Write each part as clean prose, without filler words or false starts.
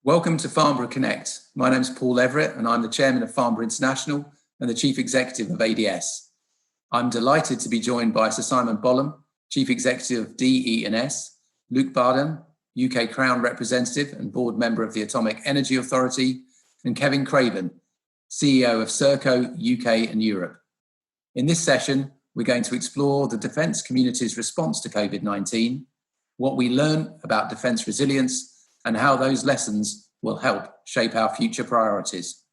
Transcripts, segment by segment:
Welcome to Farnborough Connect. My name is Paul Everett and I'm the Chairman of Farnborough International and the Chief Executive of ADS. I'm delighted to be joined by Sir Simon Bolam, Chief Executive of DE&S, Luke Barden, UK Crown Representative and Board Member of the Atomic Energy Authority, and Kevin Craven, CEO of Serco UK and Europe. In this session, we're going to explore the defence community's response to COVID-19, what we learn about defence resilience, and how those lessons will help shape our future priorities.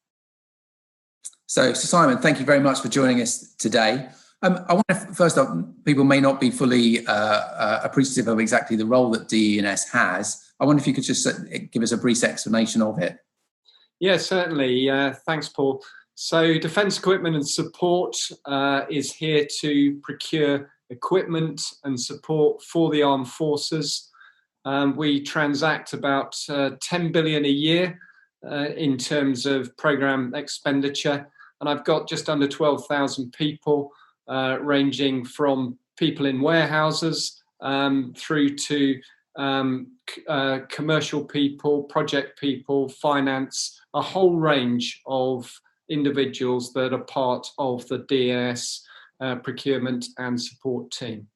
So, Simon, thank you very much for joining us today. I want to, first off, people may not be fully appreciative of exactly the role that DE&S has. I wonder if you could just give us a brief explanation of it. Yeah, certainly. Thanks, Paul. So Defence Equipment and Support is here to procure equipment and support for the armed forces. We transact about 10 billion a year in terms of programme expenditure. And I've got just under 12,000 people, ranging from people in warehouses through to commercial people, project people, finance, a whole range of individuals that are part of the DES procurement and support team.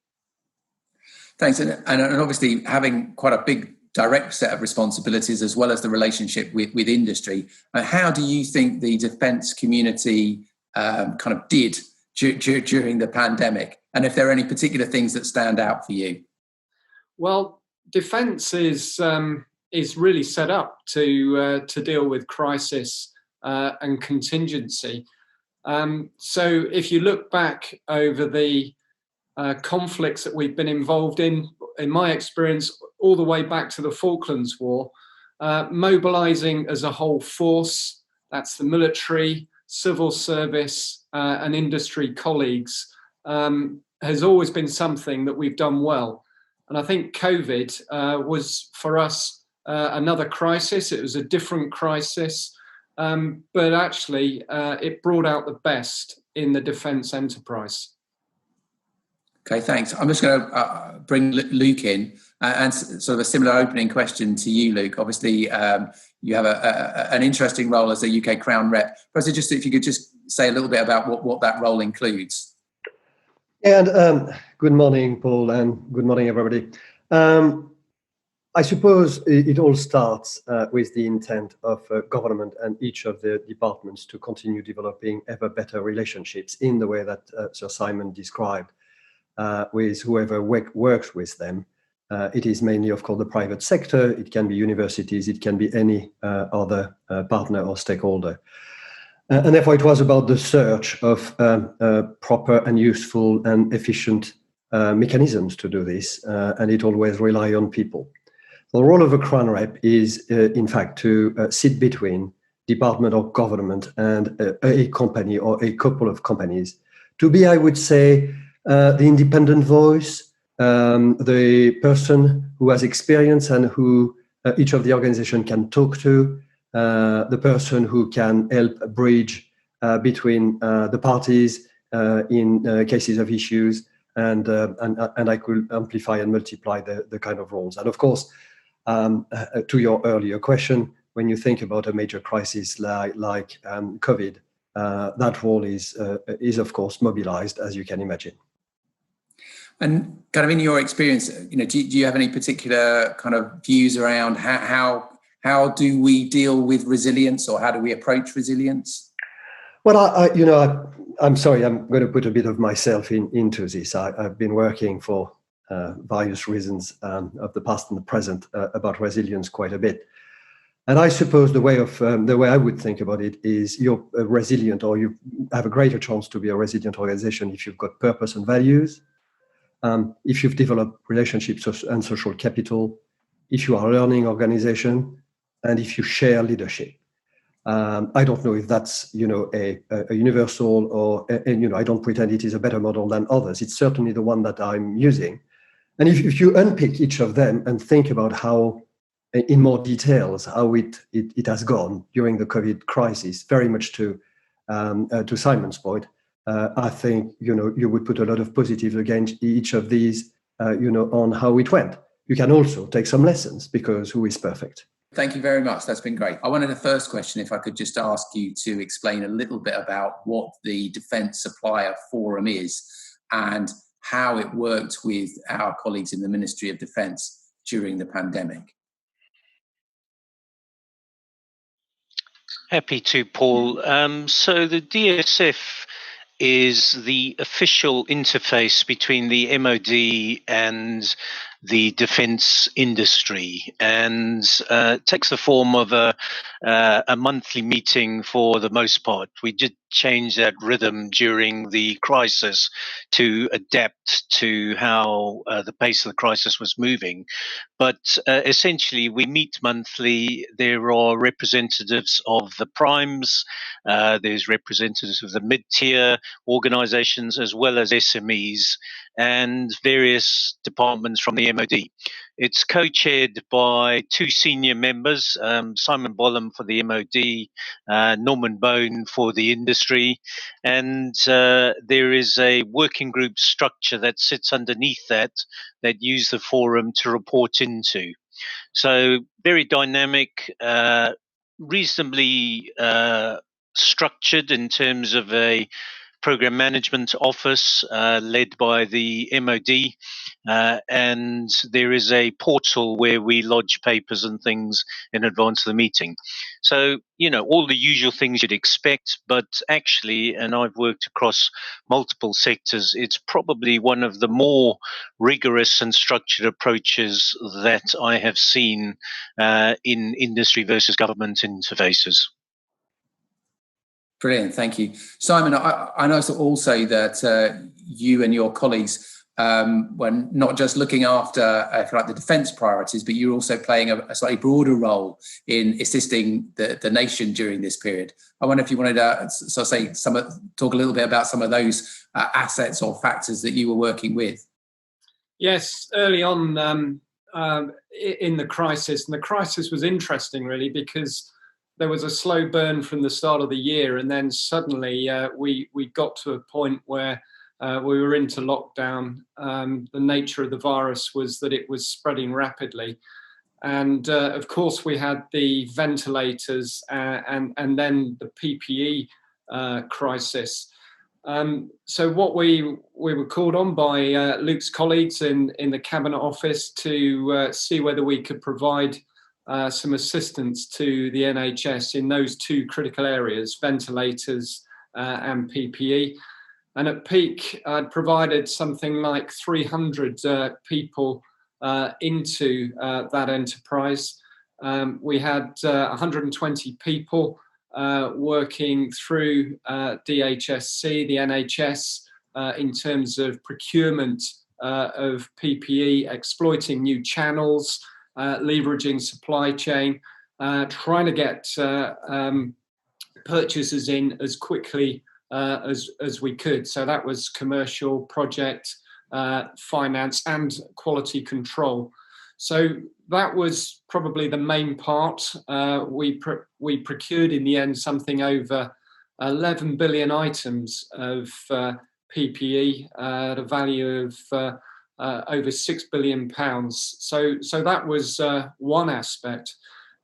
Thanks. And obviously having quite a big direct set of responsibilities as well as the relationship with industry, how do you think the defence community kind of did during the pandemic? And if there are any particular things that stand out for you? Well, defence is really set up to deal with crisis and contingency. So if you look back over the conflicts that we've been involved in my experience, all the way back to the Falklands War, mobilising as a whole force, that's the military, civil service and industry colleagues, has always been something that we've done well. And I think COVID was for us another crisis. It was a different crisis, but actually it brought out the best in the defence enterprise. Okay, thanks. I'm just going to bring Luke in and sort of a similar opening question to you, Luke. Obviously, you have an interesting role as a UK Crown Rep. Perhaps just if you could just say a little bit about what that role includes. And good morning, Paul, and good morning, everybody. I suppose it all starts with the intent of government and each of the departments to continue developing ever better relationships in the way that Sir Simon described with whoever works with them. It is mainly, of course, the private sector. It can be universities. It can be any other partner or stakeholder. And therefore, it was about the search of proper and useful and efficient mechanisms to do this, and it always relies on people. The role of a Crown Rep is, in fact, to sit between department or government and a company or a couple of companies, to be, I would say, the independent voice, the person who has experience and who each of the organization can talk to, the person who can help bridge between the parties in cases of issues, and I could amplify and multiply the kind of roles. And of course, to your earlier question, when you think about a major crisis like COVID, that role is of course mobilized, as you can imagine. And kind of in your experience, do you have any particular kind of views around how do we deal with resilience, or how do we approach resilience? Well, I'm sorry, I'm going to put a bit of myself into this. I've been working for various reasons of the past and the present about resilience quite a bit. And I suppose the way I would think about it is you're resilient, or you have a greater chance to be a resilient organization if you've got purpose and values, if you've developed relationships and social capital, if you are a learning organization, and if you share leadership. I don't know if that's a universal or I don't pretend it is a better model than others. It's certainly the one that I'm using. And if you unpick each of them and think about how, in more details, how it has gone during the COVID crisis, very much to Simon's point, I think you would put a lot of positives against each of these, on how it went. You can also take some lessons, because who is perfect? Thank you very much. That's been great. I wanted the first question, if I could just ask you to explain a little bit about what the Defence Supplier Forum is and how it worked with our colleagues in the Ministry of Defence during the pandemic. Happy to, Paul. So the DSF is the official interface between the MOD and the defence industry, and takes the form of a monthly meeting for the most part. We did change that rhythm during the crisis to adapt to how the pace of the crisis was moving. But essentially, we meet monthly. There are representatives of the primes, there's representatives of the mid-tier organisations, as well as SMEs and various departments from the MOD. It's co-chaired by two senior members, Simon Bolam for the MOD, Norman Bone for the industry, and there is a working group structure that sits underneath that use the forum to report into. So very dynamic, reasonably structured in terms of a program management office led by the MOD, and there is a portal where we lodge papers and things in advance of the meeting. So, all the usual things you'd expect, but actually, and I've worked across multiple sectors, it's probably one of the more rigorous and structured approaches that I have seen in industry versus government interfaces. Brilliant, thank you. Simon, I know also that you and your colleagues were not just looking after the defence priorities, but you're also playing a slightly broader role in assisting the nation during this period. I wonder if you wanted to talk a little bit about some of those assets or factors that you were working with. Yes, early on in the crisis, and the crisis was interesting really because there was a slow burn from the start of the year, and then suddenly we got to a point where we were into lockdown. The nature of the virus was that it was spreading rapidly. And of course, we had the ventilators and then the PPE crisis. So what we were called on by Luke's colleagues in the Cabinet Office to see whether we could provide some assistance to the NHS in those two critical areas, ventilators and PPE. And at peak, I'd provided something like 300 people into that enterprise. We had 120 people working through DHSC, the NHS, in terms of procurement of PPE, exploiting new channels, leveraging supply chain, trying to get purchases in as quickly as we could. So that was commercial, project, finance, and quality control. So that was probably the main part. We procured in the end something over 11 billion items of PPE at a value of over £6 billion. So that was one aspect.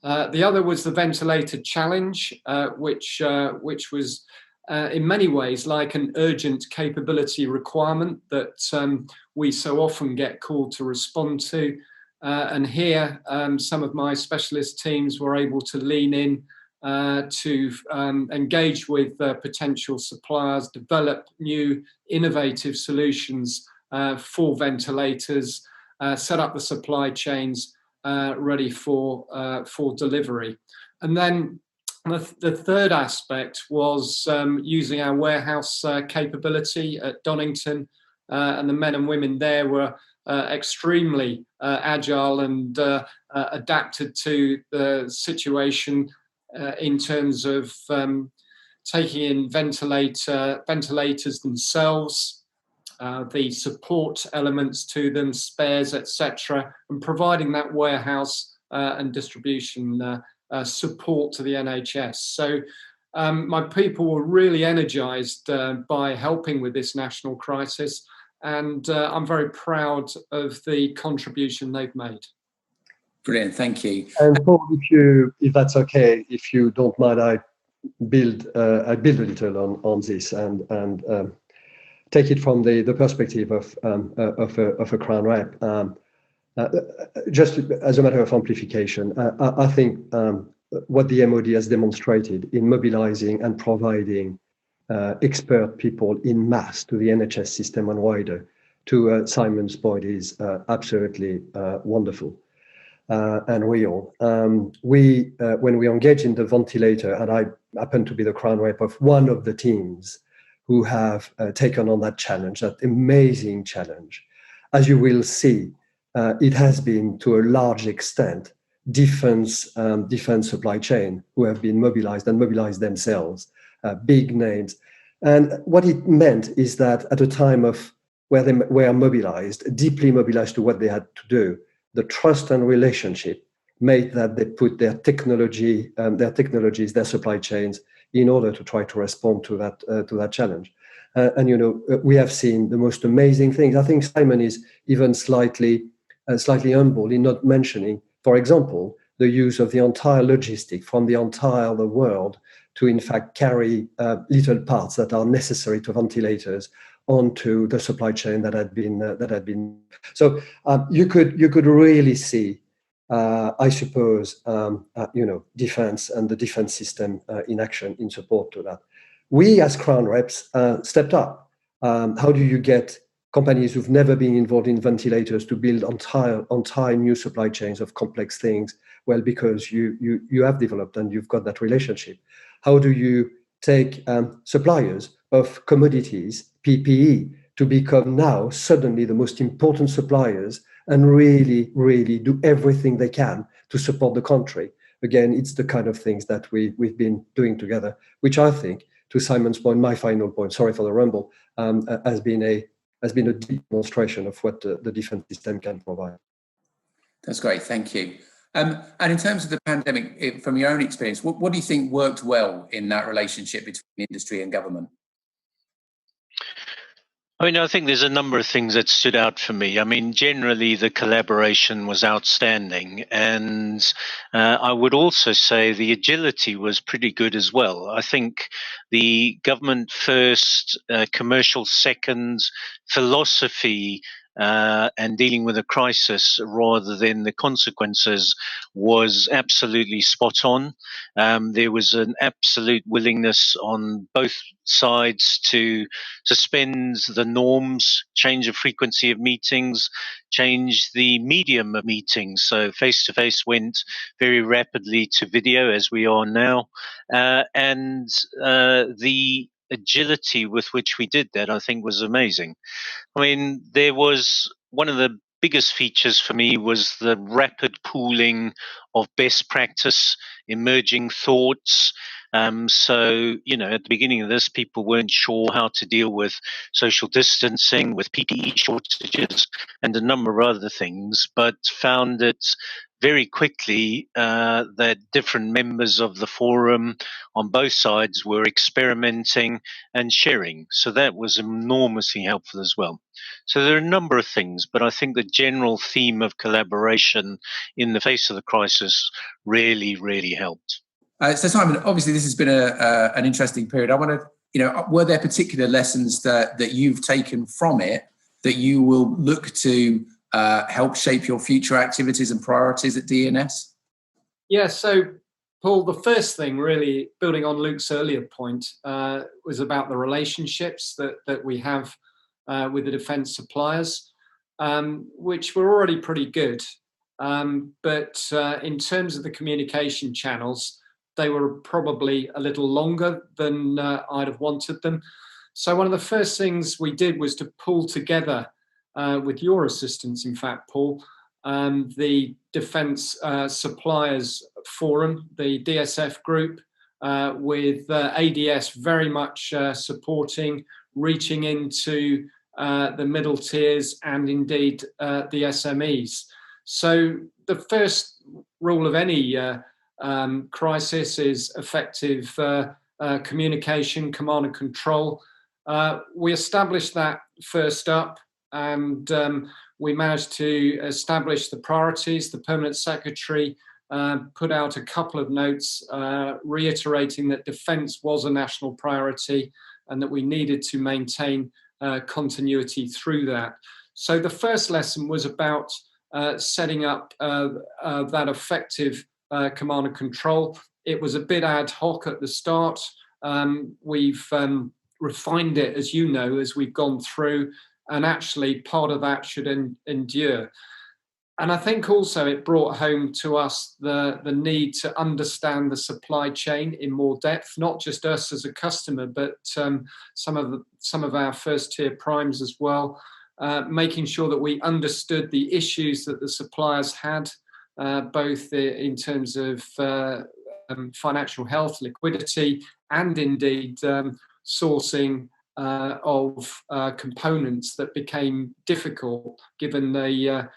The other was the ventilator challenge, which was in many ways like an urgent capability requirement that we so often get called to respond to. And here, some of my specialist teams were able to lean in to engage with potential suppliers, develop new innovative solutions for ventilators, set up the supply chains ready for delivery. And then the third aspect was using our warehouse capability at Donington, and the men and women there were extremely agile and adapted to the situation in terms of taking in ventilators themselves, the support elements to them, spares, etc., and providing that warehouse and distribution support to the NHS. So my people were really energised by helping with this national crisis, and I'm very proud of the contribution they've made. Brilliant, thank you. And Paul, if that's okay, if you don't mind, I build a little on this and take it from the perspective of a Crown Rep. Just as a matter of amplification, I think what the MOD has demonstrated in mobilizing and providing expert people in mass to the NHS system and wider, to Simon's point, is absolutely wonderful and real. When we engage in the ventilator, and I happen to be the Crown Rep of one of the teams who have taken on that challenge, that amazing challenge, as you will see, it has been to a large extent defense supply chain who have been mobilized and mobilized themselves, big names. And what it meant is that at a time of where they were mobilized, deeply mobilized to what they had to do, the trust and relationship made that they put their technology, their supply chains in order to try to respond to that challenge. And we have seen the most amazing things. I think Simon is even slightly humble in not mentioning, for example, the use of the entire logistic from the entire world to in fact carry little parts that are necessary to ventilators onto the supply chain that had been. So you could really see, I suppose, defense and the defense system in action in support to that. We as Crown Reps stepped up. How do you get companies who've never been involved in ventilators to build entire new supply chains of complex things? Well, because you have developed and you've got that relationship. How do you take suppliers of commodities, PPE, to become now suddenly the most important suppliers and really, really do everything they can to support the country? Again, it's the kind of things that we've been doing together, which I think, to Simon's point, my final point, sorry for the rumble, has been a deep demonstration of what the defense system can provide. That's great, thank you. And in terms of the pandemic, from your own experience, what do you think worked well in that relationship between industry and government? I mean, I think there's a number of things that stood out for me. I mean, generally, the collaboration was outstanding. And I would also say the agility was pretty good as well. I think the government first, commercial second, philosophy and dealing with a crisis rather than the consequences was absolutely spot on. There was an absolute willingness on both sides to suspend the norms, change the frequency of meetings, change the medium of meetings. So face-to-face went very rapidly to video, as we are now. And the agility with which we did that, I think, was amazing. I mean, there was one of the biggest features for me was the rapid pooling of best practice, emerging thoughts. So, at the beginning of this, people weren't sure how to deal with social distancing, with PPE shortages, and a number of other things, but found it very quickly that different members of the forum on both sides were experimenting and sharing. So that was enormously helpful as well. So there are a number of things, but I think the general theme of collaboration in the face of the crisis really, really helped. So Simon, obviously this has been an interesting period. I want to, were there particular lessons that you've taken from it that you will look to help shape your future activities and priorities at DNS? Yeah, so Paul, the first thing really, building on Luke's earlier point, was about the relationships that we have with the defence suppliers, which were already pretty good. But in terms of the communication channels, they were probably a little longer than I'd have wanted them. So one of the first things we did was to pull together, with your assistance, in fact, Paul, the Defence Suppliers Forum, the DSF group, with ADS very much supporting, reaching into the middle tiers and indeed the SMEs. So the first rule of any crisis is effective communication, command and control. We established that first up, and we managed to establish the priorities. The Permanent Secretary put out a couple of notes reiterating that defence was a national priority and that we needed to maintain continuity through that. So the first lesson was about setting up that effective command and control. It was a bit ad hoc at the start. We've refined it, as you know, as we've gone through, and actually part of that should endure. And I think also it brought home to us the need to understand the supply chain in more depth, not just us as a customer, but some of our first tier primes as well, making sure that we understood the issues that the suppliers had, both in terms of financial health, liquidity, and indeed sourcing of components that became difficult given the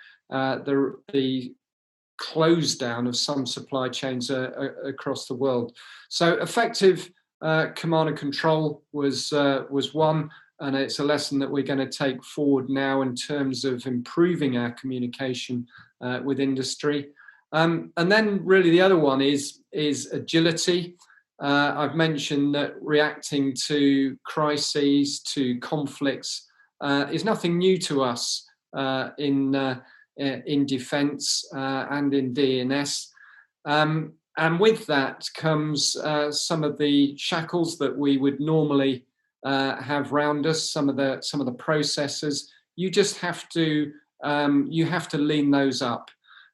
close down of some supply chains across the world. So effective command and control was one, and it's a lesson that we're going to take forward now in terms of improving our communication with industry. And then really the other one is agility. I've mentioned that reacting to crises, to conflicts, is nothing new to us in defence and in D&S. And with that comes some of the shackles that we would normally have round us, some of the processes. You just have to lean those up.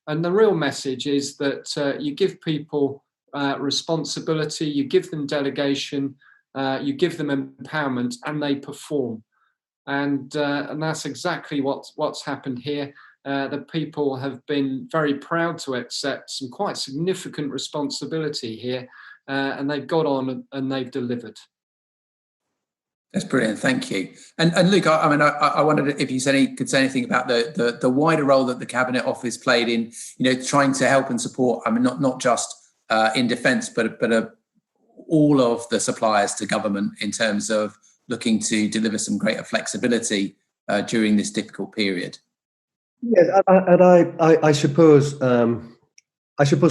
And the real message is that you give people responsibility, you give them delegation, you give them empowerment, and they perform. And that's exactly what's happened here. The people have been very proud to accept some quite significant responsibility here, and they've got on and they've delivered. That's brilliant, thank you. And Luke, I wondered if you could say anything about the wider role that the Cabinet Office played in, trying to help and support. Not just in defence, but all of the suppliers to government in terms of looking to deliver some greater flexibility during this difficult period. Yes, and I suppose,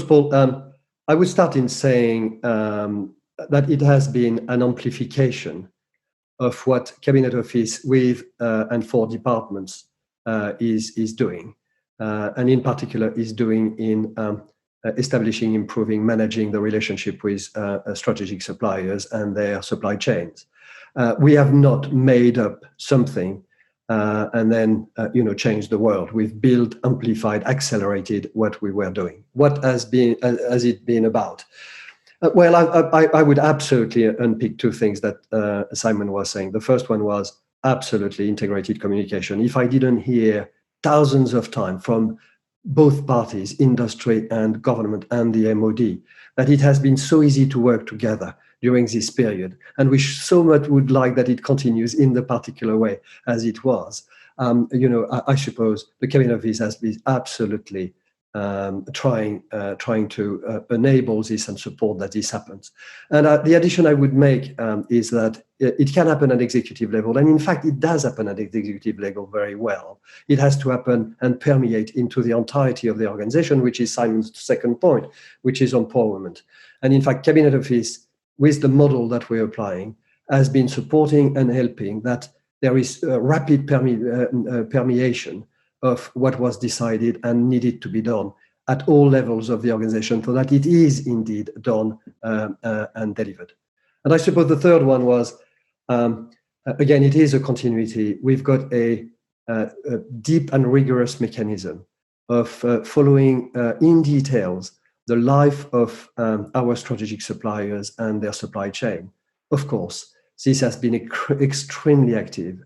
Paul, I would start in saying that it has been an amplification of what Cabinet Office with and for departments is doing, and in particular is doing in establishing, improving, managing the relationship with strategic suppliers and their supply chains. We have not made up something and then changed the world. We've built, amplified, accelerated what we were doing. What has it been about? Well, I would absolutely unpick two things that Simon was saying. The first one was absolutely integrated communication. If I didn't hear thousands of times from both parties, industry and government and the MOD, that it has been so easy to work together during this period, and we so much would like that it continues in the particular way as it was. I suppose the Cabinet Office has been absolutely trying to enable this and support that this happens. And the addition I would make is that it can happen at executive level, and in fact it does happen at executive level very well. It has to happen and permeate into the entirety of the organization, which is Simon's second point, which is empowerment. And in fact, Cabinet Office, with the model that we're applying, has been supporting and helping that there is a rapid permeation of what was decided and needed to be done at all levels of the organization so that it is indeed done and delivered. And I suppose the third one was, again, it is a continuity. We've got a deep and rigorous mechanism of following in details the life of our strategic suppliers and their supply chain. Of course, this has been extremely active.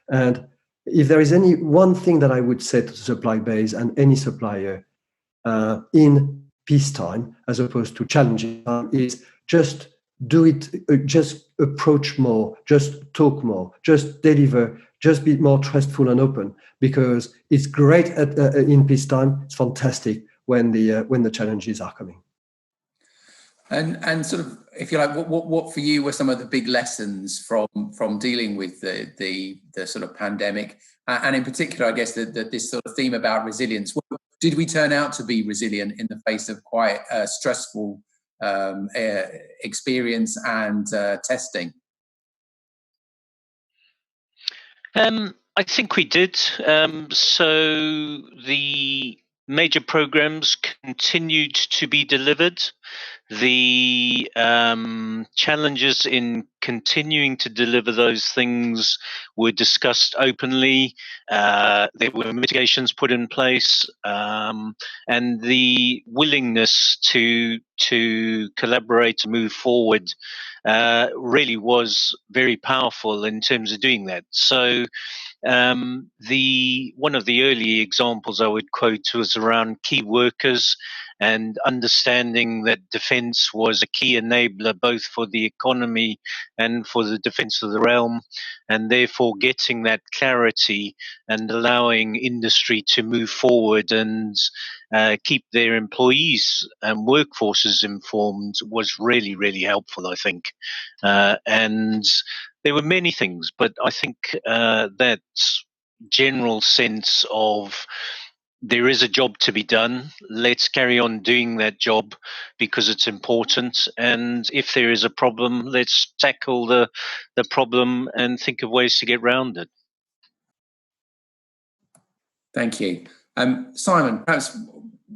And if there is any one thing that I would say to the supply base and any supplier in peacetime, as opposed to challenging time, is just do it, just approach more, just talk more, just deliver, just be more trustful and open, because it's great in peacetime, it's fantastic when the challenges are coming. And sort of, if you like, what for you were some of the big lessons from dealing with the sort of pandemic, and in particular, I guess this sort of theme about resilience. Did we turn out to be resilient in the face of quite a stressful experience and testing? I think we did. So the major programs continued to be delivered. The challenges in continuing to deliver those things were discussed openly. There were mitigations put in place, and the willingness to collaborate, to move forward, really was very powerful in terms of doing that. So one of the early examples I would quote was around key workers and understanding that defence was a key enabler both for the economy and for the defence of the realm, and therefore getting that clarity and allowing industry to move forward and keep their employees and workforces informed was really, really helpful, I think. And there were many things, but I think that general sense of there is a job to be done. Let's carry on doing that job because it's important. And if there is a problem, let's tackle the problem and think of ways to get around it. Thank you. Simon, perhaps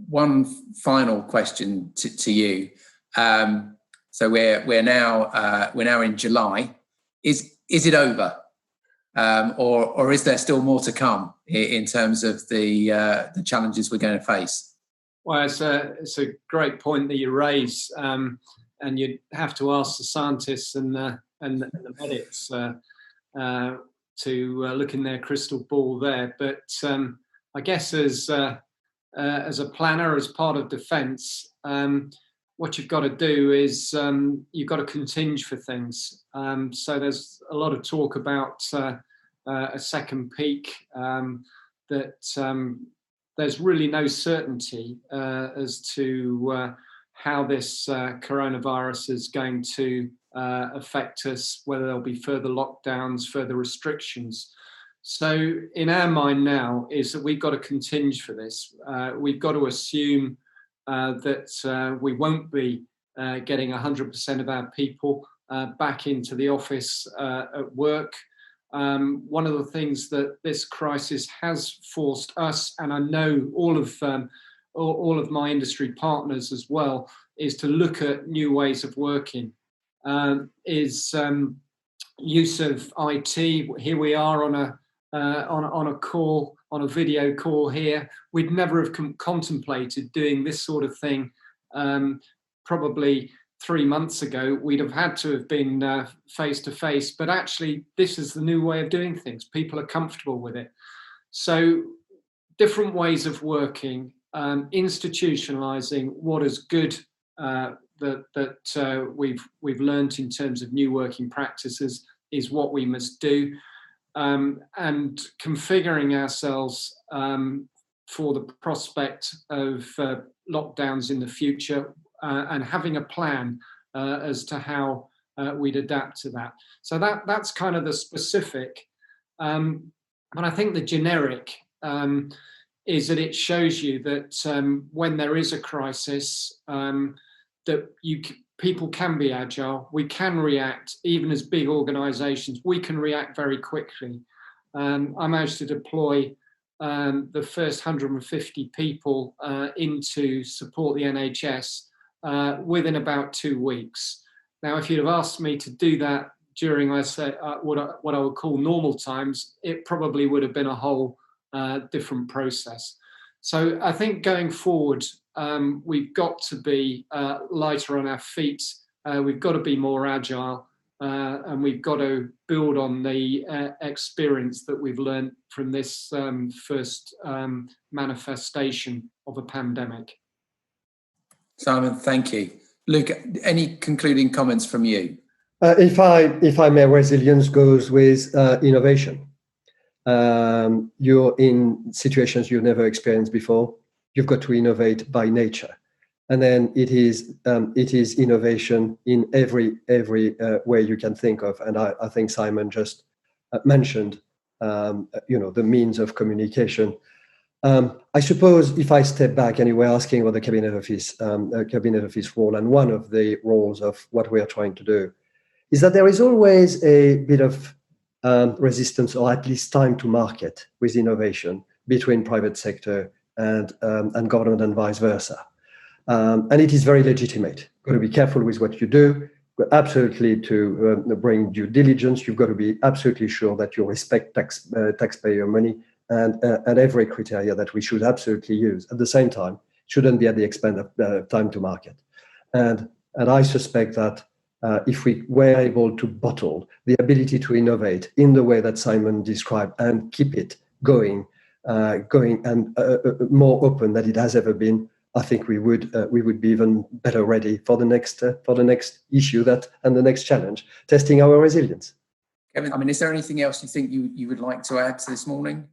one final question to you. So we're now in July. Is it over? Or is there still more to come in terms of the challenges we're going to face? Well, it's a great point that you raise, and you'd have to ask the scientists and the medics to look in their crystal ball there. But I guess as a planner, as part of defence, what you've got to do is you've got to continge for things. So there's a lot of talk about a second peak, that there's really no certainty as to how this coronavirus is going to affect us, whether there'll be further lockdowns, further restrictions. So in our mind now is that we've got to continge for this. We've got to assume that we won't be getting 100% of our people back into the office at work. One of the things that this crisis has forced us, and I know all of my industry partners as well, is to look at new ways of working. Use of IT. Here we are on a call, on a video call here. We'd never have contemplated doing this sort of thing probably 3 months ago. We'd have had to have been face to face, but actually this is the new way of doing things. People are comfortable with it. So different ways of working, institutionalizing what is good that we've learnt in terms of new working practices is what we must do. And configuring ourselves for the prospect of lockdowns in the future, and having a plan as to how we'd adapt to that. So that's kind of the specific. But I think the generic is that it shows you that when there is a crisis, that people can be agile. We can react, even as big organisations. We can react very quickly. I managed to deploy the first 150 people in to support the NHS within about 2 weeks. Now, if you'd have asked me to do that during, I say, what I would call normal times, it probably would have been a whole different process. So I think going forward, we've got to be lighter on our feet. We've got to be more agile, and we've got to build on the experience that we've learned from this first manifestation of a pandemic. Simon, thank you. Luke, any concluding comments from you? If I may, resilience goes with innovation. You're in situations you've never experienced before. You've got to innovate by nature. and then it is innovation in every way you can think of. And I think Simon just mentioned the means of communication. I suppose if I step back, and you were asking about the cabinet office role, and one of the roles of what we are trying to do is that there is always a bit of resistance, or at least time to market with innovation between private sector and government, and vice versa. And it is very legitimate. You've got to be careful with what you do. You've got absolutely to bring due diligence. You've got to be absolutely sure that you respect taxpayer money and every criteria that we should absolutely use. At the same time, it shouldn't be at the expense of time to market. And I suspect that if we were able to bottle the ability to innovate in the way that Simon described and keep it going and more open than it has ever been, I think we would be even better ready for the next issue and the next challenge, testing our resilience. Kevin, I mean, is there anything else you think you would like to add to this morning?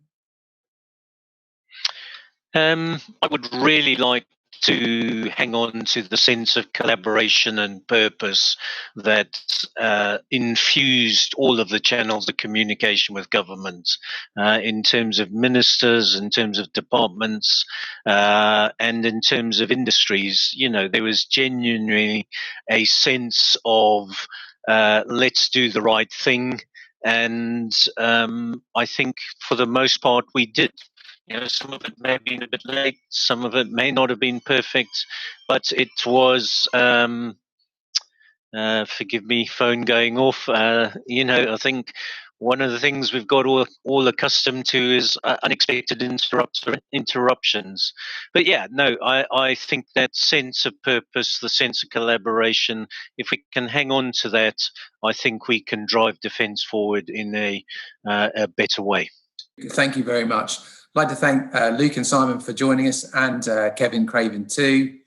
I would really like to hang on to the sense of collaboration and purpose that infused all of the channels of communication with government, in terms of ministers, in terms of departments, and in terms of industries. There was genuinely a sense of let's do the right thing. And I think for the most part we did. Some of it may have been a bit late, some of it may not have been perfect, but it was, forgive me, phone going off. I think one of the things we've got all accustomed to is unexpected interruptions. But I think that sense of purpose, the sense of collaboration, if we can hang on to that, I think we can drive defence forward in a better way. Thank you very much. I'd like to thank Luke and Simon for joining us, and Kevin Craven too.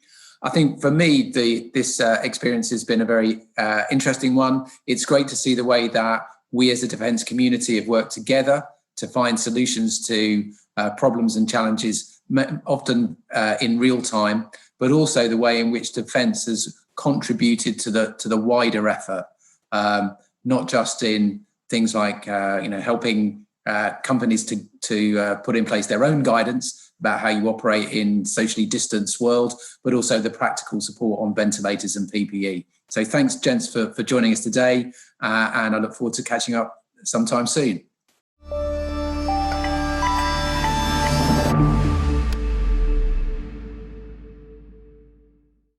I think for me, this experience has been a very interesting one. It's great to see the way that we as a defence community have worked together to find solutions to problems and challenges, often in real time, but also the way in which defence has contributed to the wider effort, not just in things like helping companies to put in place their own guidance about how you operate in socially distanced world, but also the practical support on ventilators and PPE. So thanks, gents, for joining us today, and I look forward to catching up sometime soon.